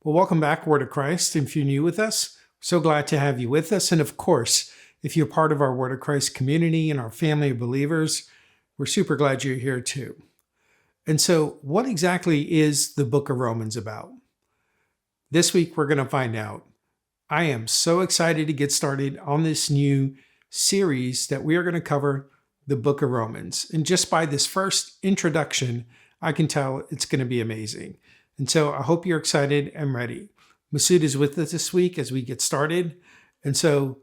Well, welcome back, Word of Christ. If you're new with us, so glad to have you with us. And of course, if you're part of our Word of Christ community and our family of believers, we're super glad you're here too. And so, what exactly is the book of Romans about? This week, we're going to find out. I am so excited to get started on this new series that we are going to cover the book of Romans. And just by this first introduction, I can tell it's going to be amazing. And so I hope you're excited and ready. Masood is with us this week as we get started. And so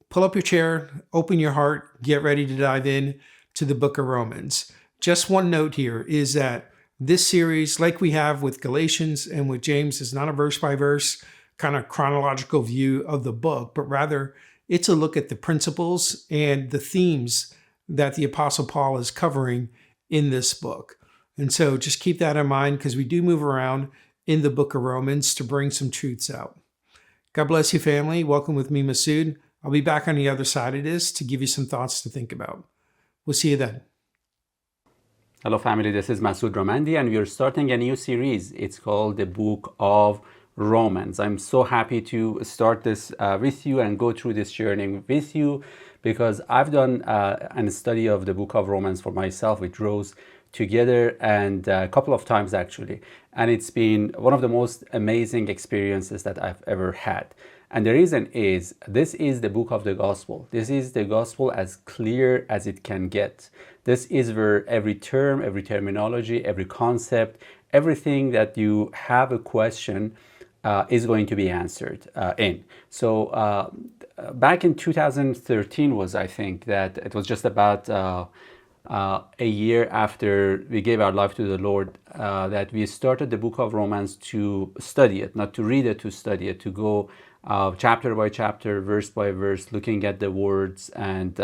pull up your chair, open your heart, get ready to dive in to the book of Romans. Just one note here is that this series, like we have with Galatians and with James, is not a verse by verse kind of chronological view of the book, but rather it's a look at the principles and the themes that the Apostle Paul is covering in this book. And so just keep that in mind because we do move around in the book of Romans to bring some truths out. God bless you, family. Welcome with me, Masood. I'll be back on the other side of this to give you some thoughts to think about. We'll see you then. Hello, family. This is Masood Ramandi, and we are starting a new series. It's called the Book of Romans. I'm so happy to start this with you and go through this journey with you because I've done a study of the Book of Romans for myself with Rose together and a couple of times actually, and it's been one of the most amazing experiences that I've ever had. And the reason is this is the book of the gospel. This is the gospel as clear as it can get. This is where every term, every terminology, every concept, everything that you have a question is going to be answered in. So back in 2013 was, I think, that it was just about a year after we gave our life to the Lord, that we started the book of Romans to study it, not to read it, to study it, to go chapter by chapter, verse by verse, looking at the words and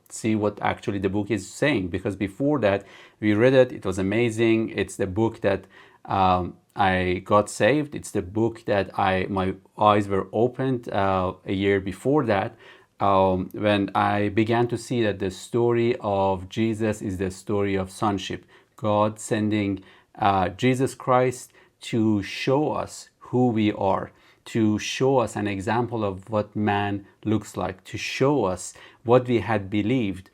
see what actually the book is saying. Because before that, we read it, it was amazing. It's the book that I got saved. It's the book that my eyes were opened a year before that. When I began to see that the story of Jesus is the story of sonship, God sending Jesus Christ to show us who we are, to show us an example of what man looks like, to show us what we had believed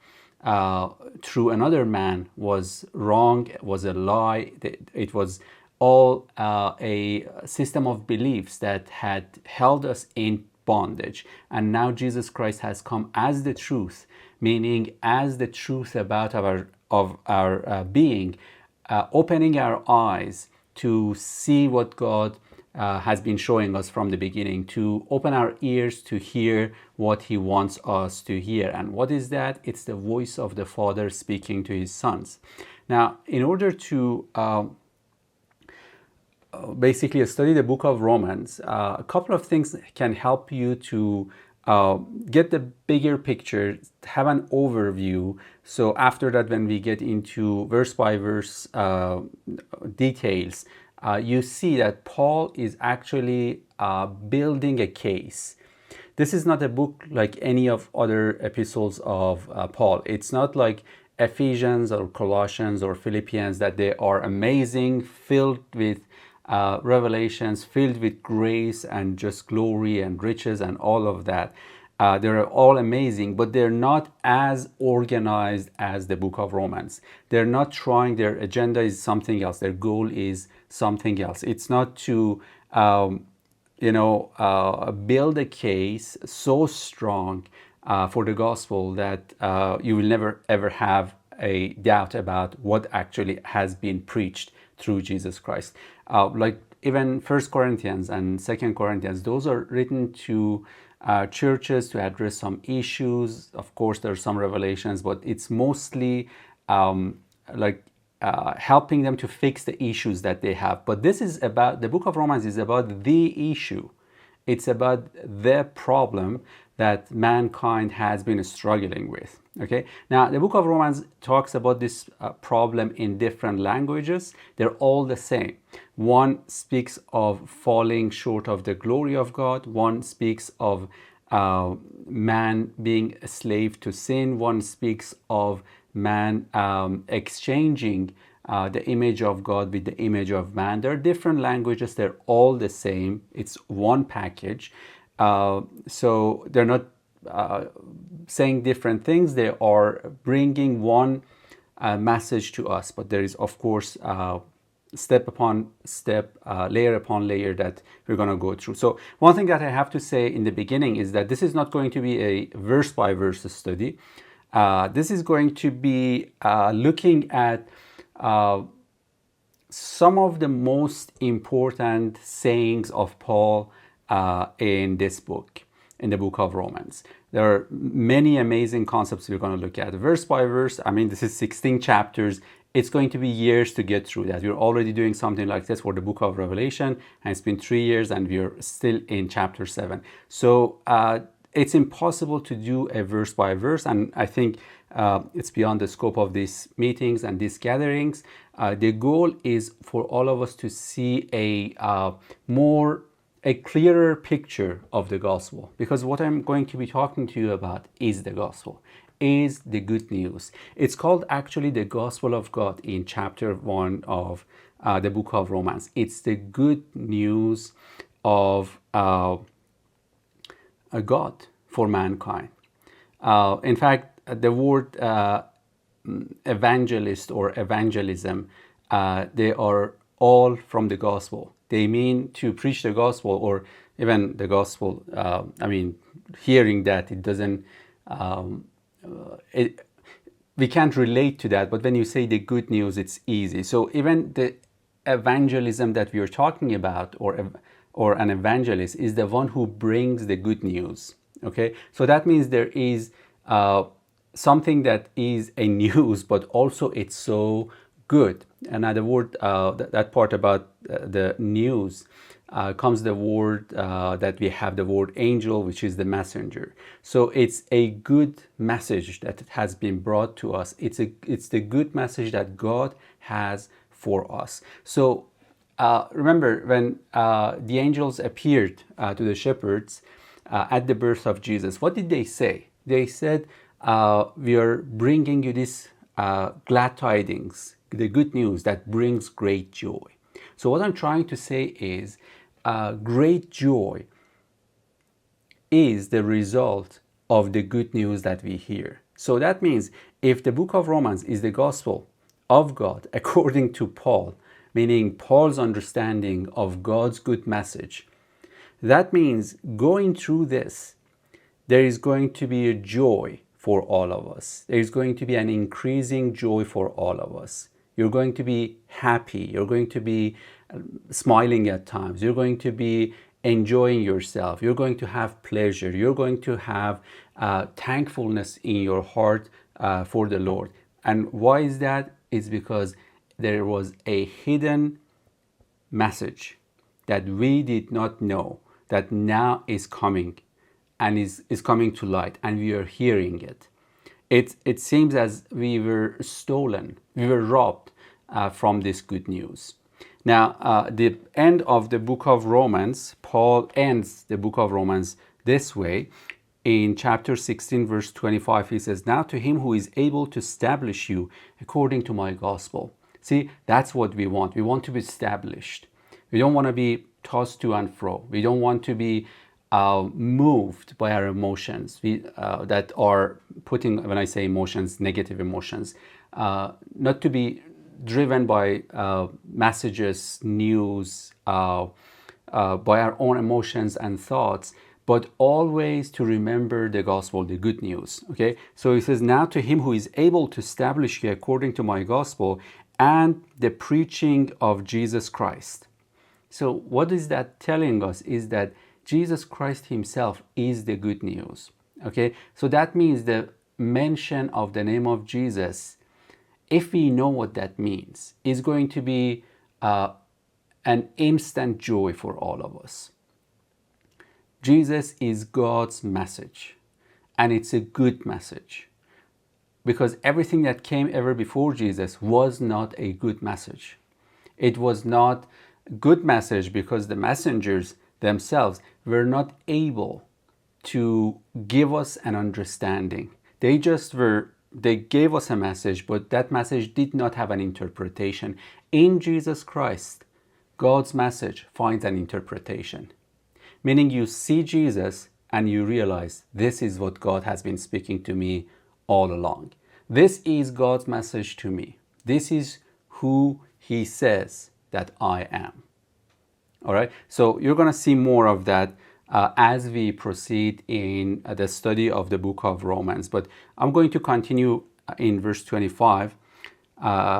through another man was wrong, was a lie. It was all a system of beliefs that had held us in bondage. And now Jesus Christ has come as the truth, meaning as the truth about our being, opening our eyes to see what God has been showing us from the beginning, to open our ears to hear what He wants us to hear. And what is that? It's the voice of the Father speaking to His sons. Now, in order to basically study the book of Romans, a couple of things can help you to get the bigger picture, have an overview. So after that, when we get into verse by verse details, you see that Paul is actually building a case. This is not a book like any of other epistles of Paul. It's not like Ephesians or Colossians or Philippians, that they are amazing, filled with revelations, filled with grace and just glory and riches and all of that. They're all amazing, but they're not as organized as the book of Romans. They're not trying, their agenda is something else. Their goal is something else. It's not to, build a case so strong for the gospel that you will never ever have a doubt about what actually has been preached through Jesus Christ. Like even 1 Corinthians and 2 Corinthians, those are written to churches to address some issues. Of course, there are some revelations, but it's mostly helping them to fix the issues that they have. But this is about, the book of Romans is about the issue. It's about the problem that mankind has been struggling with. Okay, now the book of Romans talks about this problem in different languages. They're all the same. One speaks of falling short of the glory of God. One speaks of man being a slave to sin. One speaks of man exchanging the image of God with the image of man. They're different languages, they're all the same. It's one package. So they're not saying different things, they are bringing one message to us. But there is, of course, step upon step, layer upon layer that we're going to go through. So one thing that I have to say in the beginning is that this is not going to be a verse by verse study. This is going to be looking at some of the most important sayings of Paul in this book, in the book of Romans. There are many amazing concepts we're going to look at verse by verse. I mean, this is 16 chapters. It's going to be years to get through that. We're already doing something like this for the book of Revelation, and it's been 3 years and we're still in chapter 7. So it's impossible to do a verse by verse, and I think it's beyond the scope of these meetings and these gatherings. The goal is for all of us to see a clearer picture of the gospel, because what I'm going to be talking to you about is the gospel, is the good news. It's called actually the gospel of God in chapter 1 of the book of Romans. It's the good news of a God for mankind. In fact, the word evangelist or evangelism, they are all from the gospel. They mean to preach the gospel, or even the gospel. Hearing that, it doesn't. We can't relate to that, but when you say the good news, it's easy. So even the evangelism that we are talking about, or an evangelist, is the one who brings the good news. Okay, so that means there is something that is a news, but also it's so good. Another word, that part about the news, comes the word that we have, the word angel, which is the messenger. So it's a good message that has been brought to us. It's the good message that God has for us. So remember when the angels appeared to the shepherds at the birth of Jesus, what did they say? They said, we are bringing you this glad tidings, the good news that brings great joy. So what I'm trying to say is, great joy is the result of the good news that we hear. So that means if the book of Romans is the gospel of God according to Paul, meaning Paul's understanding of God's good message, that means going through this, there is going to be a joy for all of us. There is going to be an increasing joy for all of us. You're going to be happy. You're going to be smiling at times. You're going to be enjoying yourself. You're going to have pleasure. You're going to have thankfulness in your heart for the Lord. And why is that? It's because there was a hidden message that we did not know that now is coming, and is coming to light, and we are hearing it. It seems as we were stolen, we were robbed from this good news. Now, the end of the book of Romans, Paul ends the book of Romans this way. In chapter 16, verse 25, he says, "Now to him who is able to establish you according to my gospel." See, that's what we want. We want to be established. We don't want to be tossed to and fro. We don't want to be moved by our emotions that are putting, when I say emotions, negative emotions, not to be driven by messages, news, by our own emotions and thoughts, but always to remember the gospel, the good news. Okay, so he says, "Now to him who is able to establish you according to my gospel and the preaching of Jesus Christ." So what is that telling us is that Jesus Christ himself is the good news. Okay, so that means the mention of the name of Jesus, if we know what that means, is going to be an instant joy for all of us. Jesus is God's message, and it's a good message, because everything that came ever before Jesus was not a good message. It was not a good message because the messengers themselves were not able to give us an understanding. They just were they gave us a message, but that message did not have an interpretation. In Jesus Christ, God's message finds an interpretation. Meaning you see Jesus and you realize this is what God has been speaking to me all along. This is God's message to me. This is who He says that I am. All right, so you're going to see more of that as we proceed in the study of the book of Romans. But I'm going to continue in verse 25,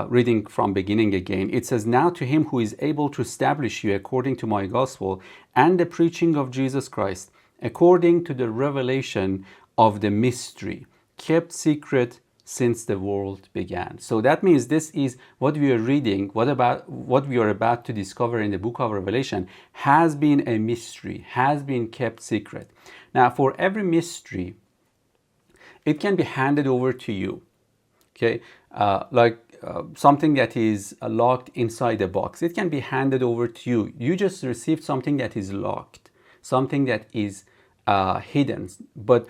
reading from beginning again. It says, "Now to Him who is able to establish you according to my gospel and the preaching of Jesus Christ, according to the revelation of the mystery, kept secret since the world began." So that means this is what we are reading, what we are about to discover in the book of Revelation has been a mystery, has been kept secret. Now, for every mystery, it can be handed over to you, okay? Something that is locked inside a box, it can be handed over to you. You just received something that is locked, something that is hidden, but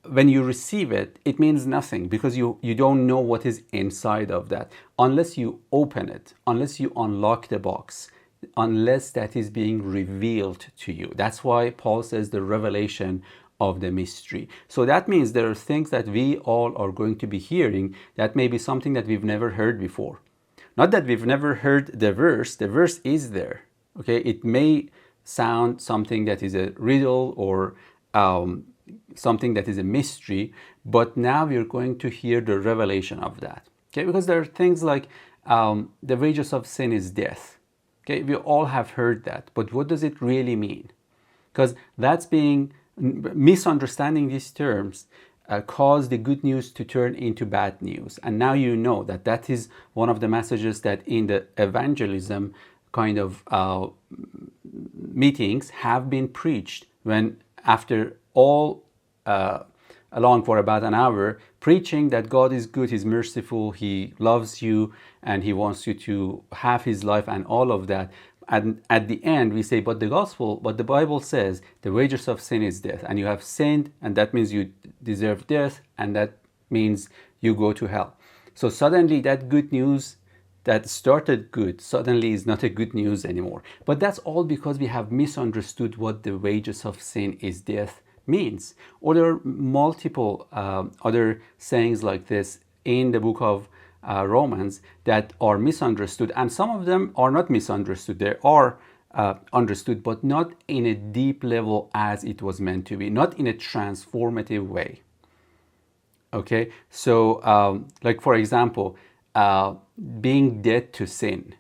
when you receive it, it means nothing because you don't know what is inside of that unless you open it, unless you unlock the box, unless that is being revealed to you. That's why Paul says the revelation of the mystery. So that means there are things that we all are going to be hearing that may be something that we've never heard before. Not that we've never heard the verse is there. Okay, it may sound something that is a riddle or something that is a mystery, but now we're going to hear the revelation of that. Okay, because there are things like the wages of sin is death. Okay, we all have heard that, but what does it really mean? Because that's being misunderstanding these terms cause the good news to turn into bad news. And now you know that that is one of the messages that in the evangelism kind of meetings have been preached when after all along for about an hour, preaching that God is good, He's merciful, He loves you, and He wants you to have His life and all of that. And at the end, we say, but the Bible says the wages of sin is death, and you have sinned, and that means you deserve death, and that means you go to hell. So suddenly that good news that started good suddenly is not a good news anymore. But that's all because we have misunderstood what the wages of sin is death means. Or there are multiple other sayings like this in the book of Romans that are misunderstood, and some of them are not misunderstood. They are understood, but not in a deep level as it was meant to be, not in a transformative way. Okay, so like for example, being dead to sin,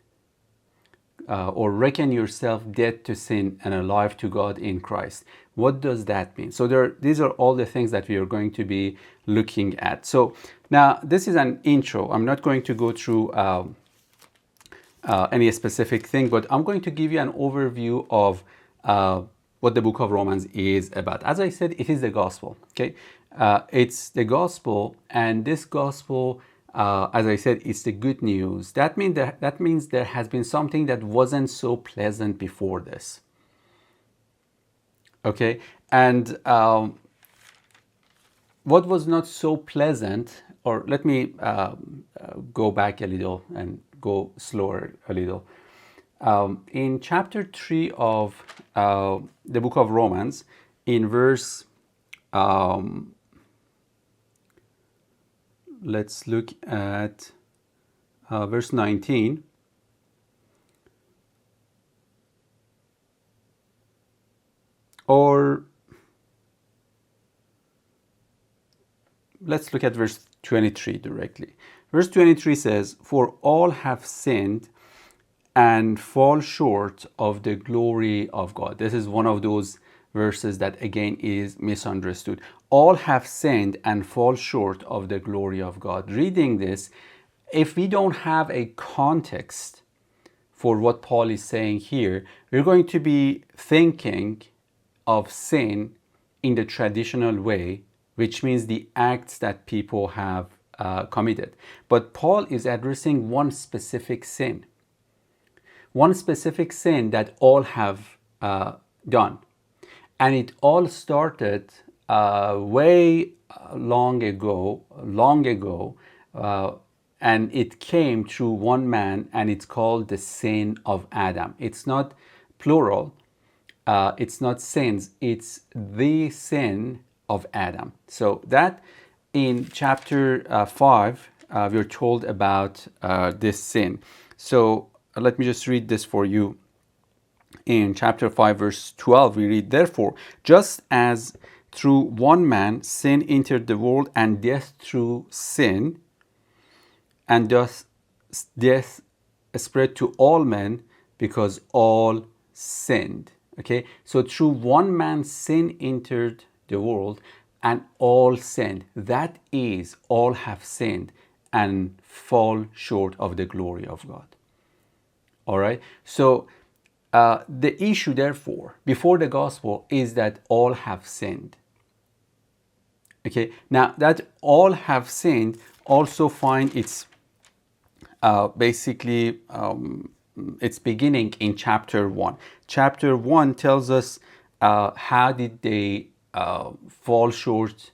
or reckon yourself dead to sin and alive to God in Christ. What does that mean? So these are all the things that we are going to be looking at. So now this is an intro. I'm not going to go through any specific thing, but I'm going to give you an overview of what the book of Romans is about. As I said, it is the gospel. Okay, it's the gospel, and this gospel, as I said, it's the good news. That means there has been something that wasn't so pleasant before this. Okay, and what was not so pleasant, or let me go back a little and go slower a little. In chapter 3 of the book of Romans, in verse, let's look at verse 19. Or let's look at verse 23 directly. Verse 23 says, "For all have sinned and fall short of the glory of God." This is one of those verses that again is misunderstood. All have sinned and fall short of the glory of God. Reading this, if we don't have a context for what Paul is saying here, we're going to be thinking of sin in the traditional way, which means the acts that people have committed. But Paul is addressing one specific sin that all have done. And it all started way long ago, and it came through one man, and it's called the sin of Adam. It's not plural, it's not sins, it's the sin of Adam. So that in chapter 5, we're told about this sin. So let me just read this for you. In chapter 5, verse 12, we read, "Therefore, just as through one man sin entered the world, and death through sin, and thus death spread to all men because all sinned." Okay, so through one man sin entered the world, and all sinned. That is, all have sinned and fall short of the glory of God. All right, so the issue, therefore, before the gospel is that all have sinned. Okay, now that all have sinned also find its basically its beginning in chapter 1. Chapter 1 tells us how did they fall short,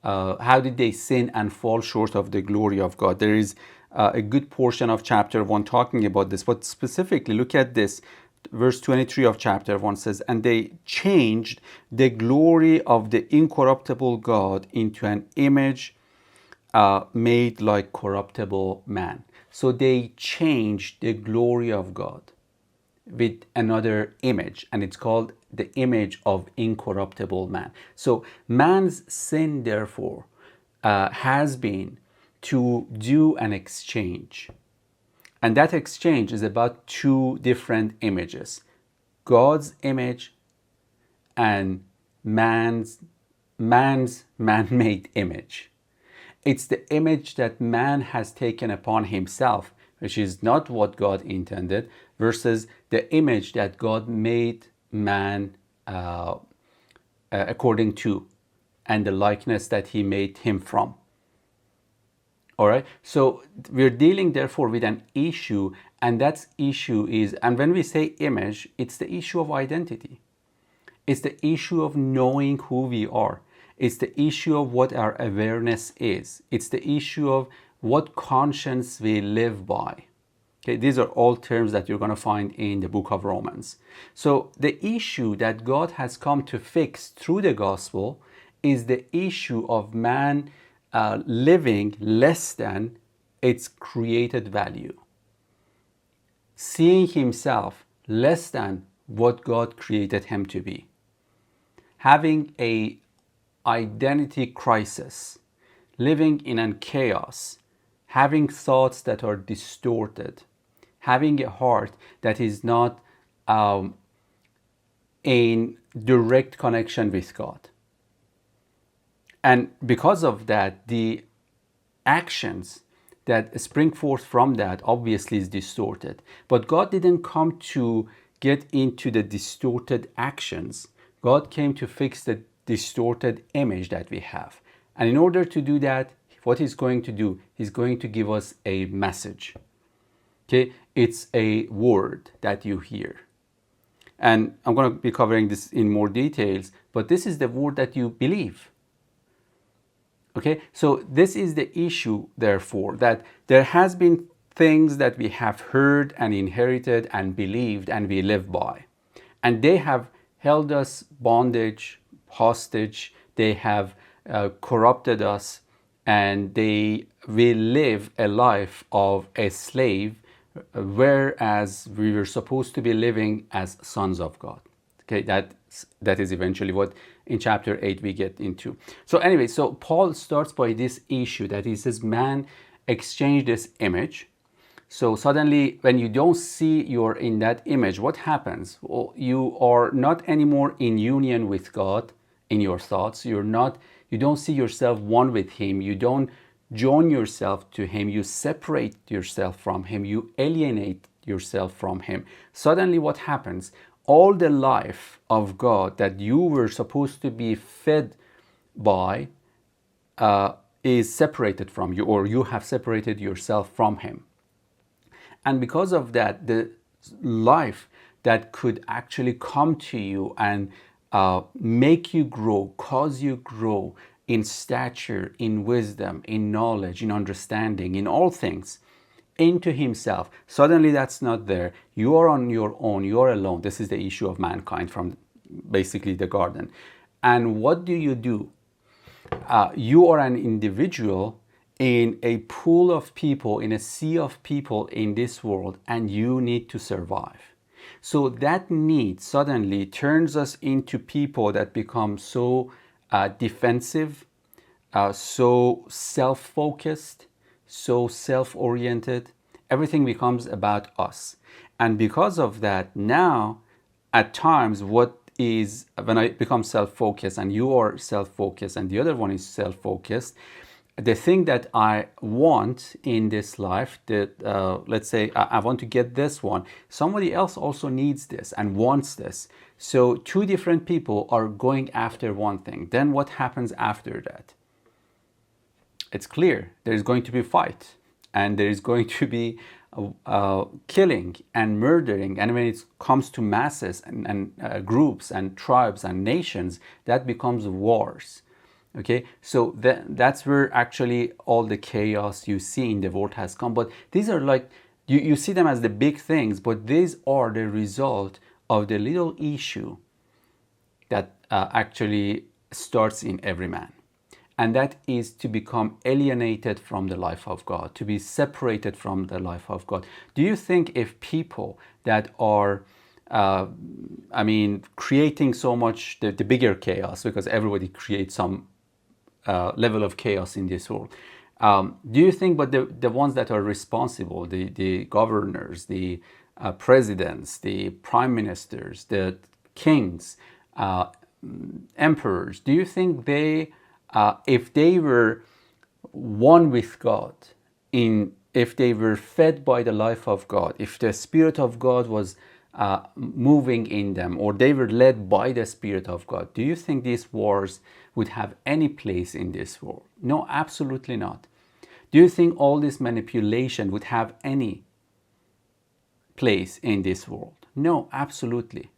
how did they sin and fall short of the glory of God. There is a good portion of chapter 1 talking about this, but specifically look at this. Verse 23 of chapter 1 says, "And they changed the glory of the incorruptible God into an image made like corruptible man." So they changed the glory of God with another image, and it's called the image of incorruptible man. So man's sin, therefore, has been to do an exchange. And that exchange is about two different images: God's image and man's man-made image. It's the image that man has taken upon himself, which is not what God intended, versus the image that God made man according to, and the likeness that he made him from. All right, so we're dealing therefore with an issue, and that issue is, and when we say image, it's the issue of identity. It's the issue of knowing who we are. It's the issue of what our awareness is. It's the issue of what conscience we live by. Okay, these are all terms that you're going to find in the book of Romans. So the issue that God has come to fix through the gospel is the issue of man living less than its created value, seeing himself less than what God created him to be, having a identity crisis, living in a chaos, having thoughts that are distorted, having a heart that is not in direct connection with God. And because of that, the actions that spring forth from that obviously is distorted. But God didn't come to get into the distorted actions. God came to fix the distorted image that we have. And in order to do that, what he's going to do, he's going to give us a message. Okay, it's a word that you hear. And I'm going to be covering this in more details, but this is the word that you believe. Okay, so this is the issue, therefore, that there has been things that we have heard and inherited and believed and we live by. And they have held us bondage, hostage, they have corrupted us, and we live a life of a slave, whereas we were supposed to be living as sons of God. Okay, that is eventually what in chapter 8 we get into. So anyway, so Paul starts by this issue that he says man exchanged this image. So suddenly when you don't see you're in that image, what happens? Well, you are not anymore in union with God in your thoughts. You don't see yourself one with him. You don't join yourself to him. You separate yourself from him. You alienate yourself from him. Suddenly what happens? All the life of God that you were supposed to be fed by is separated from you, or you have separated yourself from him. And because of that, the life that could actually come to you and make you grow, cause you grow in stature, in wisdom, in knowledge, in understanding, in all things, into himself. Suddenly that's not there. You are on your own, you are alone. This is the issue of mankind from basically the garden. And what do? You are an individual in a pool of people, in a sea of people in this world, and you need to survive. So that need suddenly turns us into people that become so defensive, so self-focused, so self-oriented. Everything becomes about us. And because of that, now, at times, when I become self-focused and you are self-focused and the other one is self-focused, the thing that I want in this life, that let's say I want to get this one, somebody else also needs this and wants this. So two different people are going after one thing. Then what happens after that? It's clear there's going to be a fight, and there is going to be killing and murdering. And when it comes to masses and groups and tribes and nations, that becomes wars. Okay, so that's where actually all the chaos you see in the world has come. But these are like, you see them as the big things, but these are the result of the little issue that actually starts in every man. And that is to become alienated from the life of God, to be separated from the life of God. Do you think if people that are creating so much, the bigger chaos, because everybody creates some level of chaos in this world. Do you think, but the ones that are responsible, the governors, the presidents, the prime ministers, the kings, emperors, do you think they, if they were one with God, if they were fed by the life of God, if the Spirit of God was moving in them, or they were led by the Spirit of God, do you think these wars would have any place in this world? No, absolutely not. Do you think all this manipulation would have any place in this world? No, absolutely.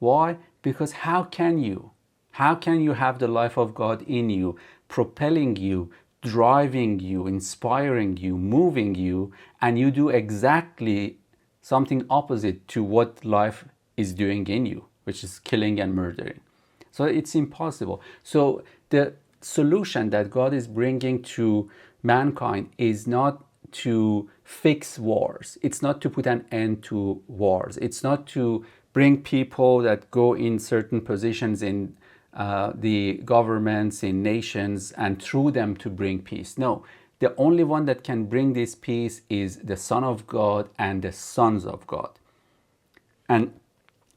Why? Because how can you have the life of God in you, propelling you, driving you, inspiring you, moving you, and you do exactly something opposite to what life is doing in you, which is killing and murdering? So it's impossible. So the solution that God is bringing to mankind is not to fix wars. It's not to put an end to wars. It's not to bring people that go in certain positions in the governments, in nations, and through them to bring peace. No, the only one that can bring this peace is the Son of God and the sons of God. And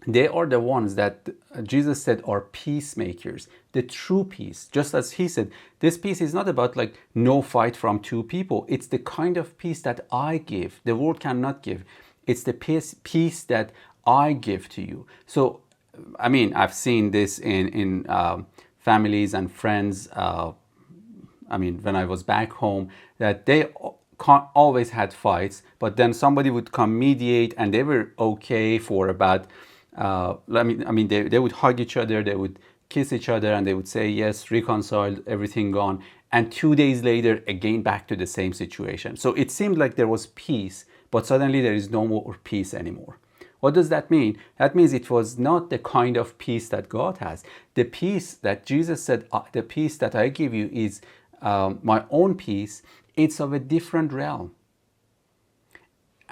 they are the ones that Jesus said are peacemakers, the true peace. Just as he said, this peace is not about like no fight from two people. It's the kind of peace that I give. The world cannot give. It's the peace that I give to you. So, I mean, I've seen this in families and friends. When I was back home, that they always had fights, but then somebody would come mediate, and they were okay for about. They would hug each other, they would kiss each other, and they would say yes, reconciled, everything gone. And 2 days later, again back to the same situation. So it seemed like there was peace, but suddenly there is no more peace anymore. What does that mean? That means it was not the kind of peace that God has. The peace that Jesus said, the peace that I give you is my own peace. It's of a different realm.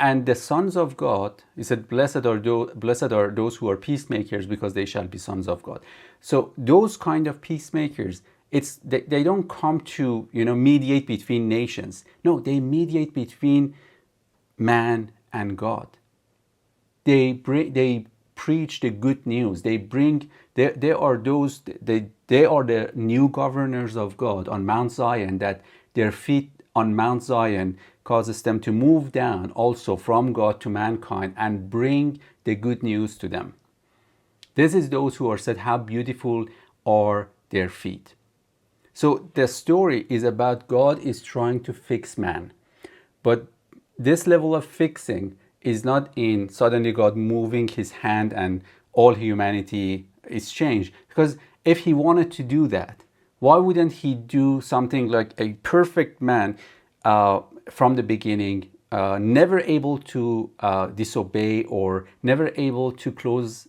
And the sons of God, he said, blessed are those who are peacemakers, because they shall be sons of God. So those kind of peacemakers, they don't come to mediate between nations. No, they mediate between man and God. They preach the good news. They are the new governors of God on Mount Zion, that their feet on Mount Zion causes them to move down also from God to mankind and bring the good news to them. This is those who are said, how beautiful are their feet. So the story is about God is trying to fix man. But this level of fixing is not in suddenly God moving his hand and all humanity is changed. Because if he wanted to do that, why wouldn't he do something like a perfect man from the beginning, never able to disobey, or never able to close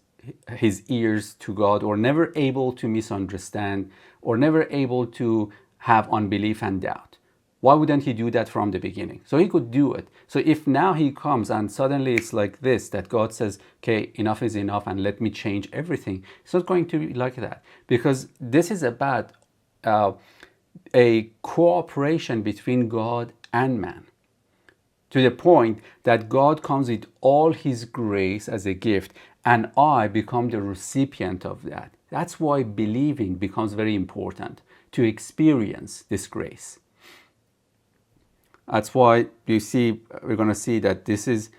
his ears to God, or never able to misunderstand, or never able to have unbelief and doubt? Why wouldn't he do that from the beginning? So he could do it. So if now he comes and suddenly it's like this, that God says, okay, enough is enough and let me change everything, it's not going to be like that. Because this is about a cooperation between God and man, to the point that God comes with all his grace as a gift, and I become the recipient of that. That's why believing becomes very important, to experience this grace. That's why we're going to see that this is,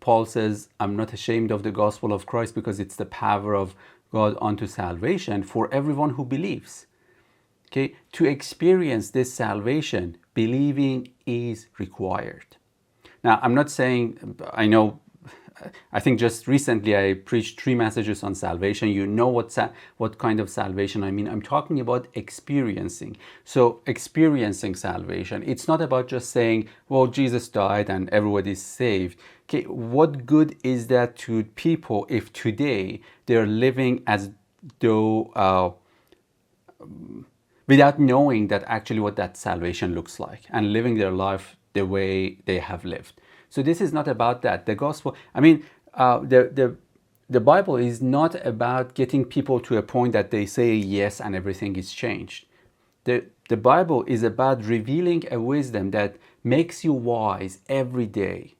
Paul says, I'm not ashamed of the gospel of Christ, because it's the power of God unto salvation for everyone who believes. Okay, to experience this salvation, believing is required. Now, I'm not saying, I think just recently I preached 3 messages on salvation. You know what kind of salvation I mean. I'm talking about experiencing. So experiencing salvation, it's not about just saying, well, Jesus died and everybody's saved. Okay, what good is that to people if today they're living as though without knowing that actually what that salvation looks like, and living their life the way they have lived? So this is not about that. The gospel, the Bible is not about getting people to a point that they say yes and everything is changed. The Bible is about revealing a wisdom that makes you wise every day,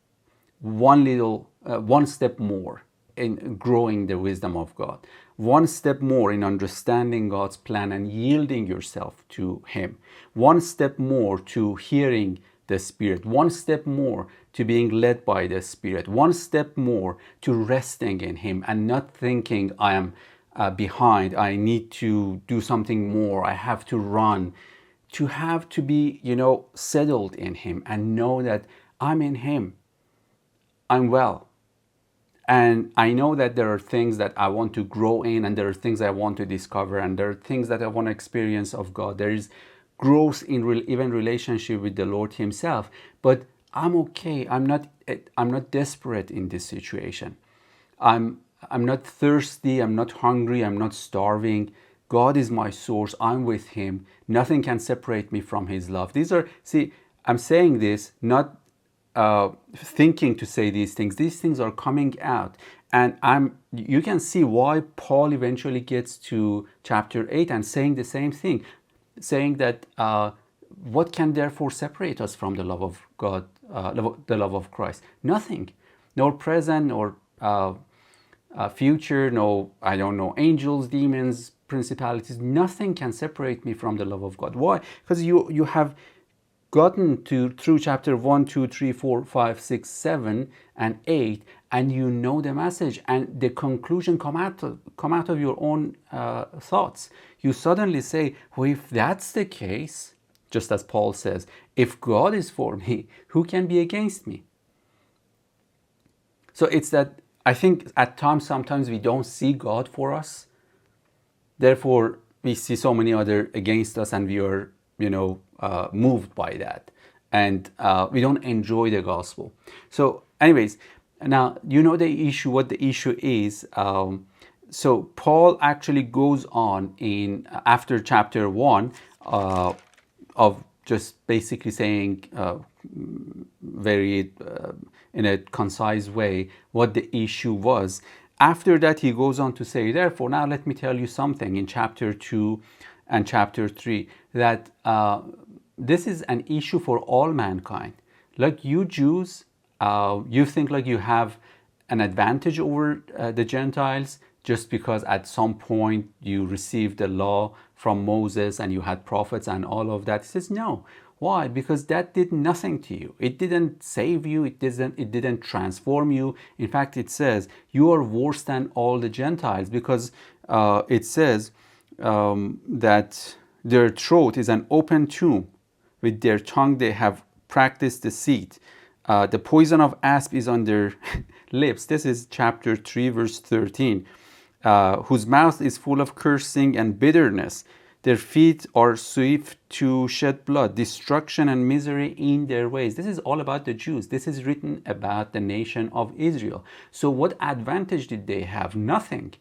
one step more in growing the wisdom of God, one step more in understanding God's plan and yielding yourself to him, one step more to hearing the Spirit, one step more to being led by the Spirit, one step more to resting in him and not thinking I am behind, I need to do something more, I have to run. To have to be, settled in him and know that I'm in him, I'm well. And I know that there are things that I want to grow in, and there are things I want to discover, and there are things that I want to experience of God. There is growth in even relationship with the Lord himself. But I'm okay. I'm not desperate in this situation. I'm not thirsty. I'm not hungry. I'm not starving. God is my source. I'm with him. Nothing can separate me from his love. I'm saying this not thinking to say these things. These things are coming out. And you can see why Paul eventually gets to chapter 8 and saying the same thing, saying that what can therefore separate us from the love of God, the love of Christ? Nothing. Nor present, nor future, no, angels, demons, principalities. Nothing can separate me from the love of God. Why? Because you have gotten through chapter 1, 2, 3, 4, 5, 6, 7, and 8, and you know the message, and the conclusion come out of your own thoughts. You suddenly say, well, if that's the case, just as Paul says, if God is for me, who can be against me? So it's that I think at times, sometimes we don't see God for us. Therefore, we see so many other against us, and we are, moved by that. And we don't enjoy the gospel. So anyways, now, the issue, what the issue is. So Paul actually goes on after chapter 1 of just basically saying very in a concise way what the issue was. After that, he goes on to say, therefore, now let me tell you something in chapter 2 and chapter 3, that this is an issue for all mankind. Like you Jews, you think like you have an advantage over the Gentiles just because at some point you received the law from Moses and you had prophets and all of that. He says, no. Why? Because that did nothing to you. It didn't save you. It didn't transform you. In fact, it says you are worse than all the Gentiles, because it says that their throat is an open tomb. With their tongue they have practiced deceit. The poison of asp is on their lips. This is chapter 3, verse 13. whose mouth is full of cursing and bitterness. Their feet are swift to shed blood, destruction and misery in their ways. This is all about the Jews. This is written about the nation of Israel. So what advantage did they have? Nothing.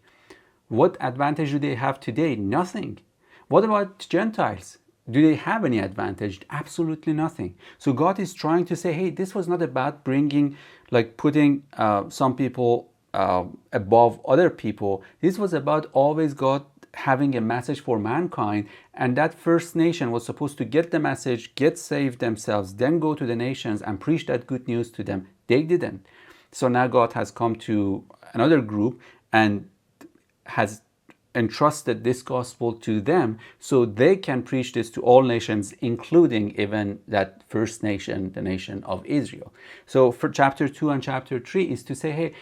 What advantage do they have today? Nothing. What about Gentiles? Do they have any advantage? Absolutely nothing. So God is trying to say, hey, this was not about putting some people above other people. This was about always God having a message for mankind, and that first nation was supposed to get the message, get saved themselves, then go to the nations and preach that good news to them. They didn't. So now God has come to another group and has entrusted this gospel to them so they can preach this to all nations, including even that first nation, the nation of Israel. So for chapter 2 and chapter 3 is to say, hey,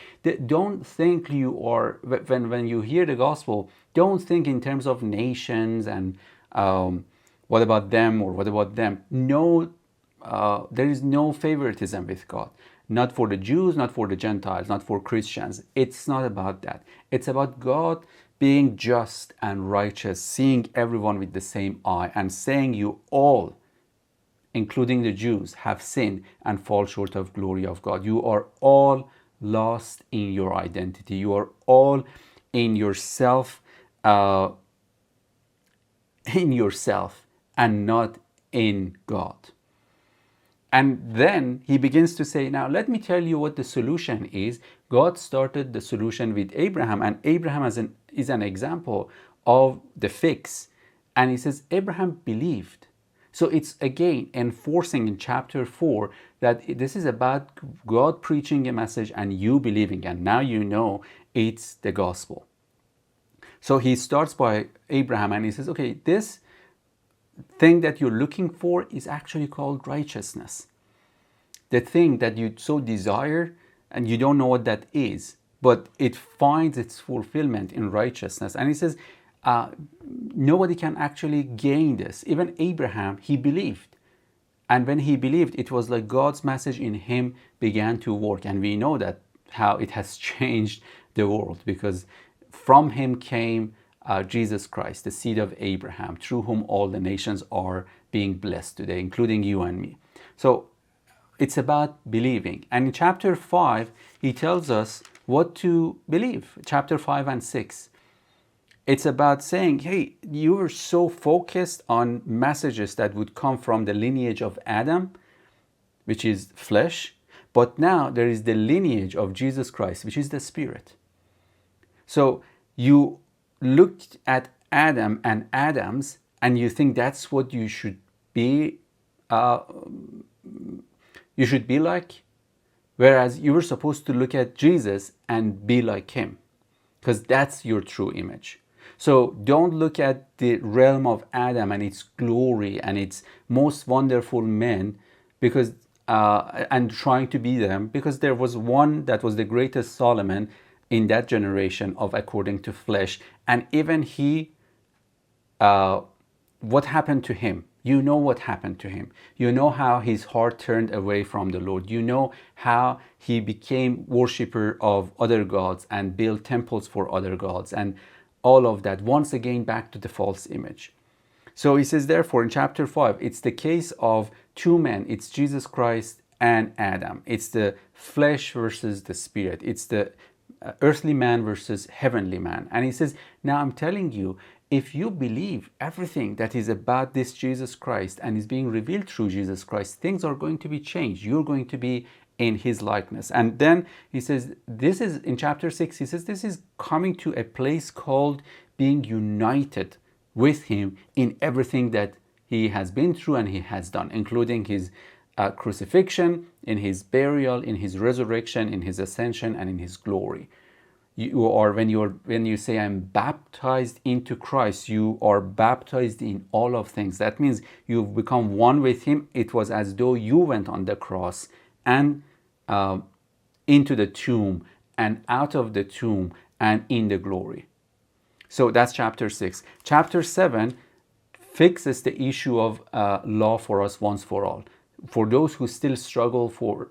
don't think you are, when you hear the gospel, don't think in terms of nations and what about them or what about them. No, there is no favoritism with God. Not for the Jews, not for the Gentiles, not for Christians. It's not about that. It's about God being just and righteous, seeing everyone with the same eye, and saying you all, including the Jews, have sinned and fall short of glory of God. You are all lost in your identity. You are all in yourself, and not in God. And then he begins to say, now let me tell you what the solution is. God started the solution with Abraham, and Abraham is an example of the fix. And he says, Abraham believed. So it's again enforcing in chapter 4 that this is about God preaching a message and you believing, and now you know it's the gospel. So he starts by Abraham and he says, okay, this thing that you're looking for is actually called righteousness. The thing that you so desire and you don't know what that is, but it finds its fulfillment in righteousness. And he says, nobody can actually gain this. Even Abraham, he believed. And when he believed, it was like God's message in him began to work. And we know that how it has changed the world, because from him came Jesus Christ, the seed of Abraham, through whom all the nations are being blessed today, including you and me. So it's about believing. And in chapter 5, he tells us what to believe. Chapter 5 and 6. It's about saying, hey, you were so focused on messages that would come from the lineage of Adam, which is flesh, but now there is the lineage of Jesus Christ, which is the Spirit. So you looked at Adam and Adams, and you think that's what you should be. You should be like, whereas you were supposed to look at Jesus and be like him, because that's your true image. So don't look at the realm of Adam and its glory and its most wonderful men, because and trying to be them, because there was one that was the greatest, Solomon, in that generation of according to flesh. And even he, what happened to him? You know what happened to him. You know how his heart turned away from the Lord. You know how he became worshiper of other gods and built temples for other gods and all of that. Once again, back to the false image. So he says, therefore, in chapter 5, it's the case of two men. It's Jesus Christ and Adam. It's the flesh versus the spirit. It's the earthly man versus heavenly man. And he says, now I'm telling you, if you believe everything that is about this Jesus Christ and is being revealed through Jesus Christ, things are going to be changed. You're going to be in his likeness. And then he says, this is in chapter 6, he says, this is coming to a place called being united with him in everything that he has been through and he has done, including his crucifixion, in his burial, in his resurrection, in his ascension, and in his glory. You are, when you say I'm baptized into Christ, you are baptized in all of things. That means you've become one with him. It was as though you went on the cross and into the tomb and out of the tomb and in the glory. So that's chapter 6. Chapter 7 fixes the issue of law for us once for all. For those who still struggle for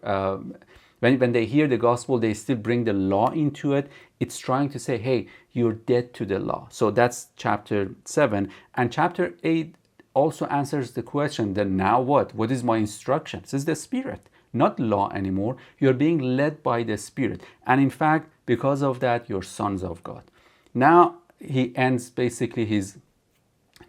When they hear the gospel, they still bring the law into it. It's trying to say, hey, you're dead to the law. So that's chapter 7. And chapter 8 also answers the question, then now what? What is my instruction? This is the Spirit, not law anymore. You're being led by the Spirit. And in fact, because of that, you're sons of God. Now he ends basically his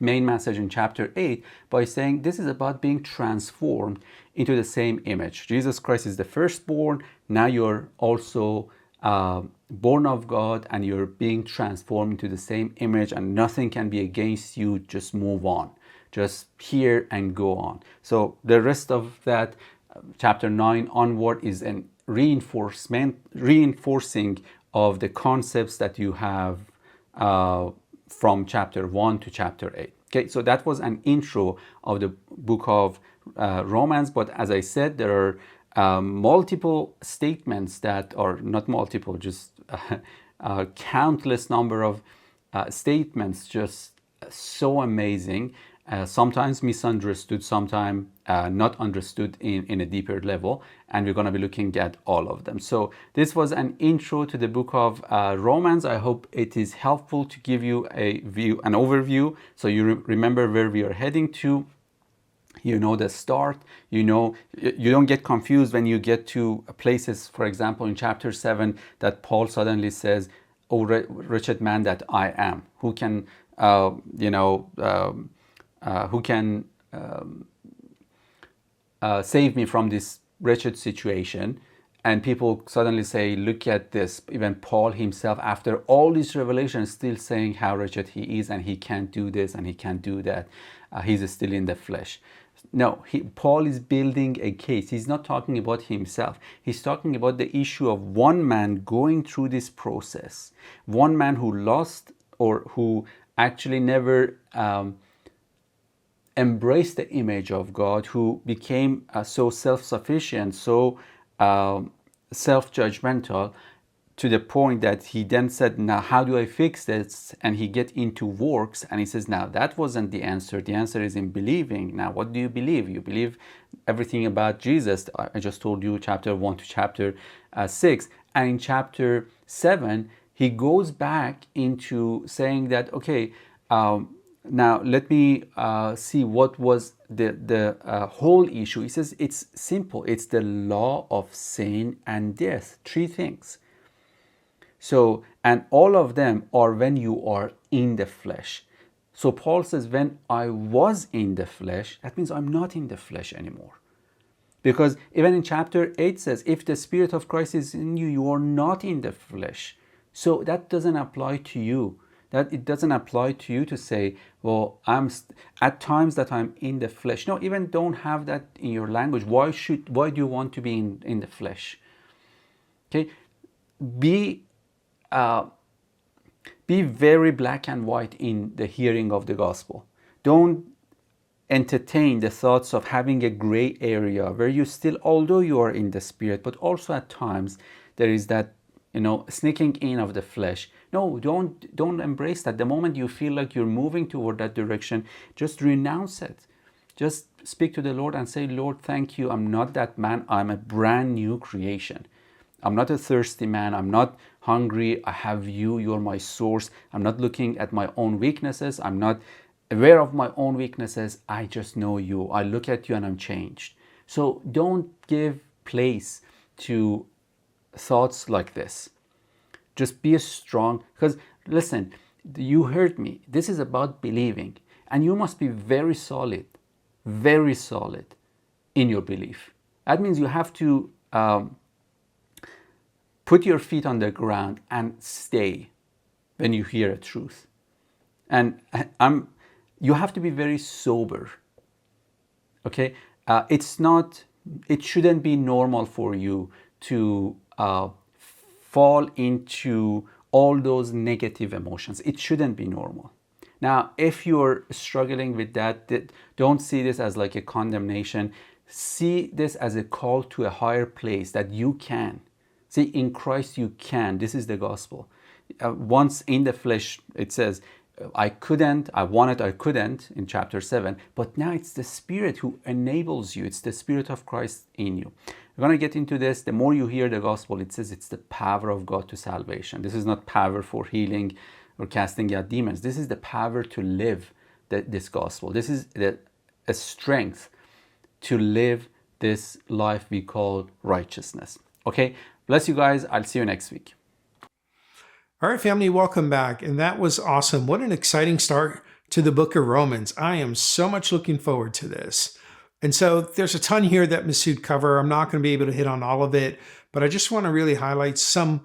main message in chapter 8 by saying this is about being transformed into the same image. Jesus Christ is the firstborn. Now you're also born of God, and you're being transformed into the same image, and nothing can be against you. Just move on. Just hear and go on. So the rest of that, chapter 9 onward, is an reinforcing of the concepts that you have from chapter 1 to chapter 8. Okay, so that was an intro of the book of Romans. But as I said, there are multiple statements that are not multiple, just countless number of statements, just so amazing. Sometimes misunderstood, sometimes not understood in a deeper level, and we're going to be looking at all of them. So this was an intro to the book of Romans. I hope it is helpful to give you an overview, so you remember where we are heading to. You know the start. You know, you don't get confused when you get to places, for example, in chapter 7, that Paul suddenly says, "Oh, wretched man that I am, who can, who can save me from this wretched situation?" And people suddenly say, look at this. Even Paul himself, after all these revelations, still saying how wretched he is, and he can't do this and he can't do that. He's still in the flesh. No, Paul is building a case. He's not talking about himself. He's talking about the issue of one man going through this process. One man who lost, or who actually never embraced the image of God, who became so self-sufficient, so self-judgmental, to the point that he then said, now how do I fix this? And he get into works, and he says, now that wasn't the answer. The answer is in believing. Now what do you believe? You believe everything about Jesus. I just told you chapter 1 to chapter 6. And in chapter 7, he goes back into saying that, okay, now let me see what was the whole issue. He says it's simple. It's the law of sin and death. 3 things. So, and all of them are when you are in the flesh. So Paul says, when I was in the flesh, that means I'm not in the flesh anymore. Because even in chapter 8 says, if the Spirit of Christ is in you, you are not in the flesh. So that doesn't apply to you. That it doesn't apply to you to say, well, at times that I'm in the flesh. No, even don't have that in your language. Why do you want to be in the flesh? Okay, be very black and white in the hearing of the gospel. Don't entertain the thoughts of having a gray area where you still, although you are in the Spirit, but also at times there is that, sneaking in of the flesh. No, don't embrace that. The moment you feel like you're moving toward that direction, just renounce it. Just speak to the Lord and say, Lord, thank you. I'm not that man. I'm a brand new creation. I'm not a thirsty man. I'm not hungry. I have you. You're my source. I'm not looking at my own weaknesses. I'm not aware of my own weaknesses. I just know you. I look at you and I'm changed. So don't give place to thoughts like this. Just be strong. Because listen, you heard me. This is about believing. And you must be very solid in your belief. That means you have to put your feet on the ground and stay when you hear a truth. And you have to be very sober. Okay? It shouldn't be normal for you to fall into all those negative emotions. It shouldn't be normal. Now, if you're struggling with that, don't see this as like a condemnation. See this as a call to a higher place that you can. See, in Christ you can. This is the gospel. Once in the flesh, it says, I couldn't, I wanted, I couldn't, in chapter 7. But now it's the Spirit who enables you. It's the Spirit of Christ in you. We're going to get into this. The more you hear the gospel, it says it's the power of God to salvation. This is not power for healing or casting out demons. This is the power to live this gospel. This is a strength to live this life we call righteousness. Okay, bless you guys. I'll see you next week. All right, family, welcome back. And that was awesome. What an exciting start to the book of Romans. I am so much looking forward to this. And so there's a ton here that Masoud covered. I'm not going to be able to hit on all of it, but I just want to really highlight some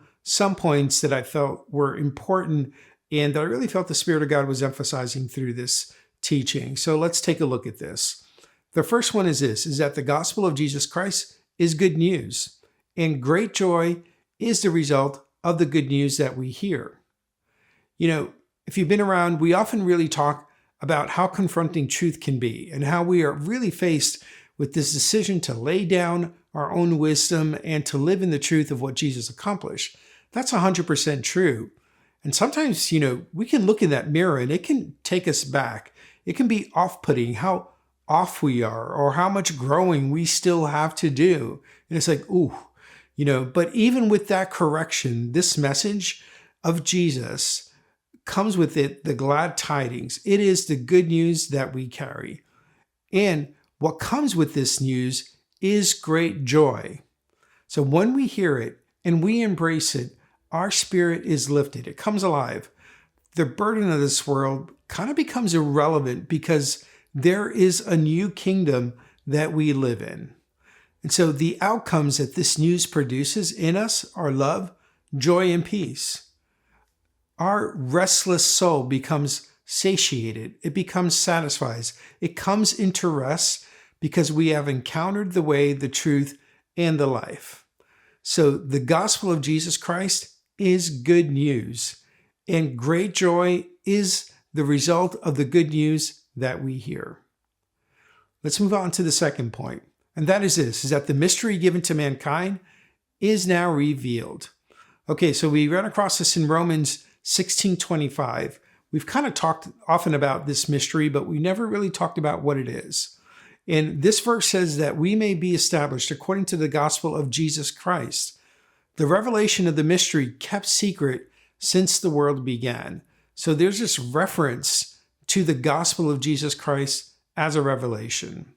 points that I felt were important and that I really felt the Spirit of God was emphasizing through this teaching. So let's take a look at this. The first one is this, is that the gospel of Jesus Christ is good news, and great joy is the result of the good news that we hear. You know, if you've been around, we often really talk about how confronting truth can be and how we are really faced with this decision to lay down our own wisdom and to live in the truth of what Jesus accomplished. That's 100% true. And sometimes, you know, we can look in that mirror and it can take us back. It can be off-putting how off we are or how much growing we still have to do. And it's like, ooh, you know, but even with that correction, this message of Jesus comes with it the glad tidings. It is the good news that we carry. And what comes with this news is great joy. So when we hear it and we embrace it, our spirit is lifted. It comes alive. The burden of this world kind of becomes irrelevant because there is a new kingdom that we live in. And so the outcomes that this news produces in us are love, joy, and peace. Our restless soul becomes satiated. It becomes satisfied. It comes into rest because we have encountered the way, the truth, and the life. So the gospel of Jesus Christ is good news, and great joy is the result of the good news that we hear. Let's move on to the second point. And that is this, is that the mystery given to mankind is now revealed. Okay, so we ran across this in Romans 16:25. We've kind of talked often about this mystery, but we never really talked about what it is. And this verse says that we may be established according to the gospel of Jesus Christ, the revelation of the mystery kept secret since the world began. So there's this reference to the gospel of Jesus Christ as a revelation.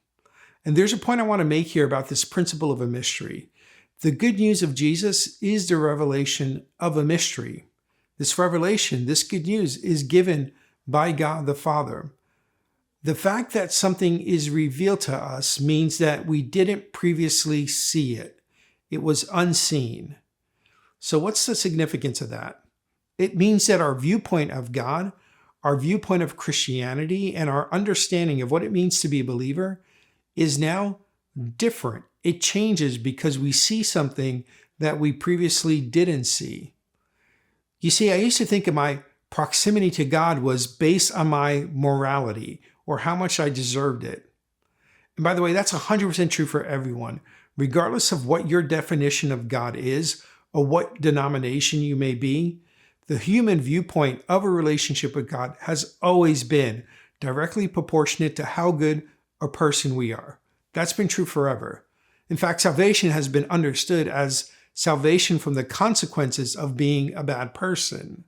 And there's a point I want to make here about this principle of a mystery. The good news of Jesus is the revelation of a mystery. This revelation, this good news, is given by God the Father. The fact that something is revealed to us means that we didn't previously see it. It was unseen. So what's the significance of that? It means that our viewpoint of God, our viewpoint of Christianity, and our understanding of what it means to be a believer is now different. It changes because we see something that we previously didn't see. You see, I used to think of my proximity to God was based on my morality or how much I deserved it. And by the way, that's 100% true for everyone, regardless of what your definition of God is or what denomination you may be. The human viewpoint of a relationship with God has always been directly proportionate to how good a person we are. That's been true forever. In fact, salvation has been understood as salvation from the consequences of being a bad person.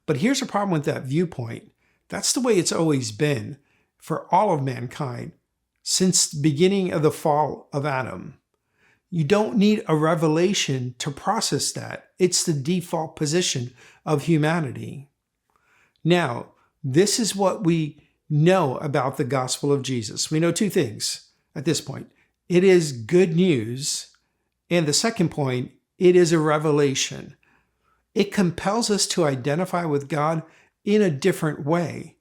But here's a problem with that viewpoint. That's the way it's always been for all of mankind since the beginning of the fall of Adam. You don't need a revelation to process that. It's the default position of humanity. Now, this is what we know about the gospel of Jesus. We know two things at this point. It is good news. And the second point, it is a revelation. It compels us to identify with God in a different way.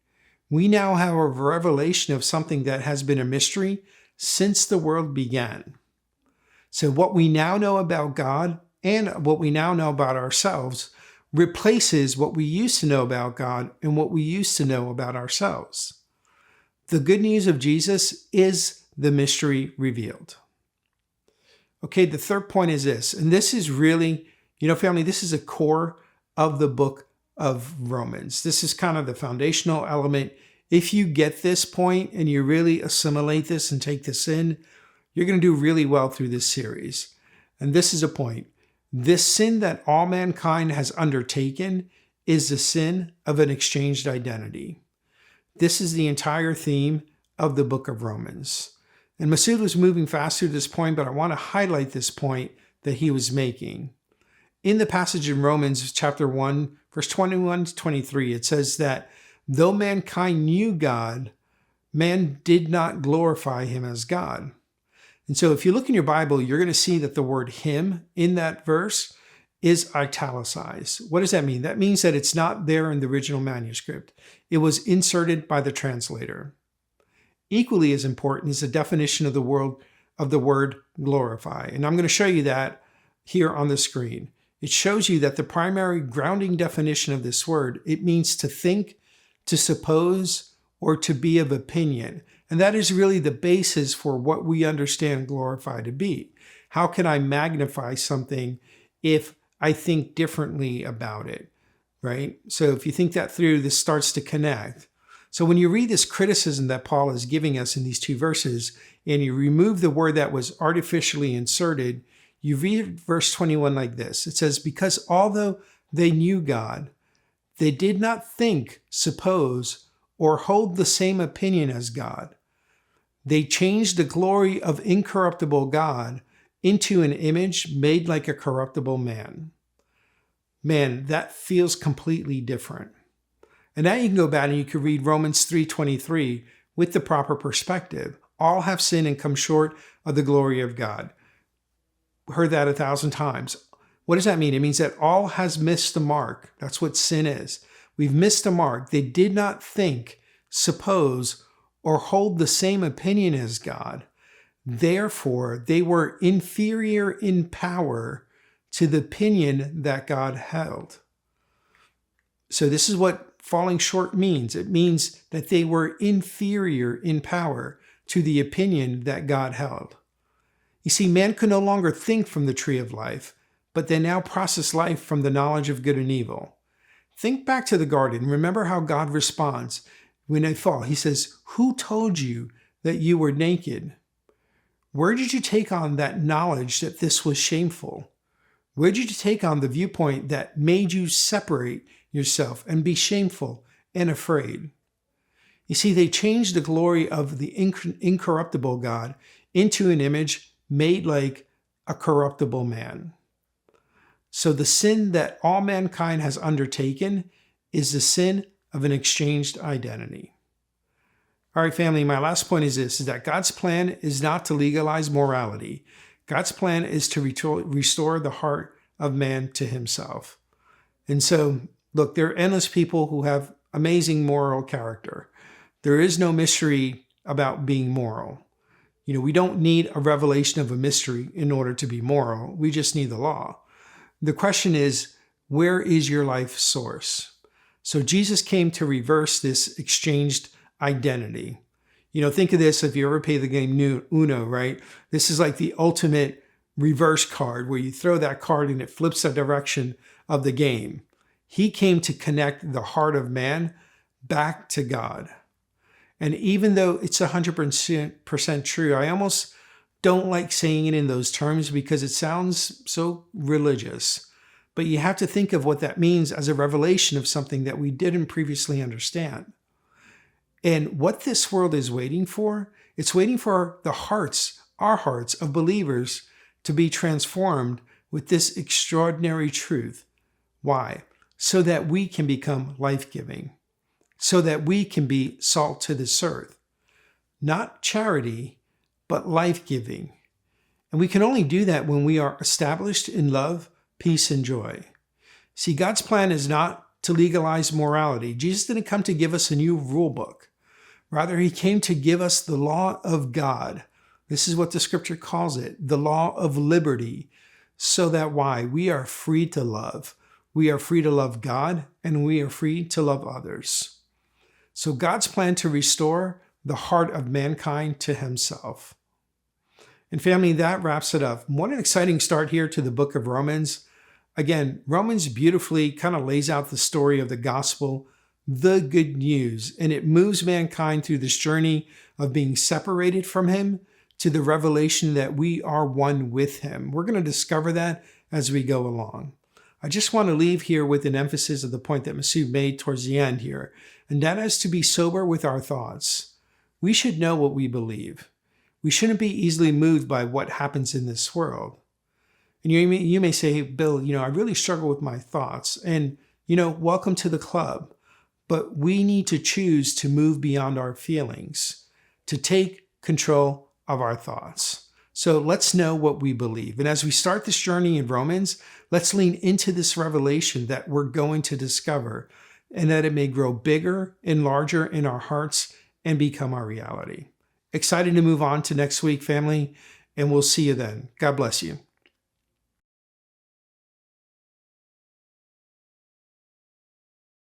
We now have a revelation of something that has been a mystery since the world began. So what we now know about God and what we now know about ourselves replaces what we used to know about God and what we used to know about ourselves. The good news of Jesus is the mystery revealed. Okay, the third point is this, and this is really, family, this is a core of the book of Romans. This is kind of the foundational element. If you get this point and you really assimilate this and take this in, You're going to do really well through this series. And this is a point. This sin that all mankind has undertaken is the sin of an exchanged identity. This is the entire theme of the book of Romans. And Masood was moving fast through this point, but I want to highlight this point that he was making. In the passage in Romans chapter 1, verse 21 to 23, it says that though mankind knew God, man did not glorify him as God. And so if you look in your Bible, you're going to see that the word him in that verse is italicized. What does that mean? That means that it's not there in the original manuscript. It was inserted by the translator. Equally as important is the definition of the word glorify. And I'm going to show you that here on the screen. It shows you that the primary grounding definition of this word, it means to think, to suppose, or to be of opinion. And that is really the basis for what we understand glorify to be. How can I magnify something if I think differently about it, right? So if you think that through, this starts to connect. So when you read this criticism that Paul is giving us in these two verses, and you remove the word that was artificially inserted, you read verse 21 like this. It says, because although they knew God, they did not think, suppose, or hold the same opinion as God. They changed the glory of incorruptible God into an image made like a corruptible man. Man, that feels completely different. And now you can go back and you can read Romans 3:23 with the proper perspective. All have sinned and come short of the glory of God. Heard that 1,000 times. What does that mean? It means that all has missed the mark. That's what sin is. We've missed the mark. They did not think, suppose, or hold the same opinion as God. Therefore, they were inferior in power to the opinion that God held. So this is what falling short means. It means that they were inferior in power to the opinion that God held. You see, man could no longer think from the tree of life, but they now process life from the knowledge of good and evil. Think back to the garden. Remember how God responds when they fall. He says, who told you that you were naked? Where did you take on that knowledge that this was shameful? Where did you take on the viewpoint that made you separate yourself and be shameful and afraid? You see, they changed the glory of the incorruptible God into an image made like a corruptible man. So the sin that all mankind has undertaken is the sin of an exchanged identity. All right, family, my last point is this, is that God's plan is not to legalize morality. God's plan is to restore the heart of man to himself. And so, look, there are endless people who have amazing moral character. There is no mystery about being moral. You know, we don't need a revelation of a mystery in order to be moral. We just need the law. The question is, where is your life source? So Jesus came to reverse this exchanged identity. You know, think of this, if you ever play the game Uno, right? This is like the ultimate reverse card where you throw that card and it flips the direction of the game. He came to connect the heart of man back to God. And even though it's 100% true, I almost don't like saying it in those terms because it sounds so religious. But you have to think of what that means as a revelation of something that we didn't previously understand. And what this world is waiting for, it's waiting for the hearts, our hearts of believers to be transformed with this extraordinary truth. Why? So that we can become life-giving, so that we can be salt to this earth. Not charity, but life-giving. And we can only do that when we are established in love, peace, and joy. See, God's plan is not to legalize morality. Jesus didn't come to give us a new rule book. Rather, he came to give us the law of God. This is what the scripture calls it, the law of liberty. So that why? We are free to love. We are free to love God, and we are free to love others. So God's plan to restore the heart of mankind to himself. And family, that wraps it up. What an exciting start here to the book of Romans. Again, Romans beautifully kind of lays out the story of the gospel, the good news, and it moves mankind through this journey of being separated from him to the revelation that we are one with him. We're going to discover that as we go along. I just want to leave here with an emphasis of the point that Masood made towards the end here, and that is to be sober with our thoughts. We should know what we believe. We shouldn't be easily moved by what happens in this world. And you may say, hey, Bill, I really struggle with my thoughts. And, welcome to the club. But we need to choose to move beyond our feelings, to take control of our thoughts. So let's know what we believe. And as we start this journey in Romans, let's lean into this revelation that we're going to discover, and that it may grow bigger and larger in our hearts and become our reality. Excited to move on to next week, family, and we'll see you then. God bless you.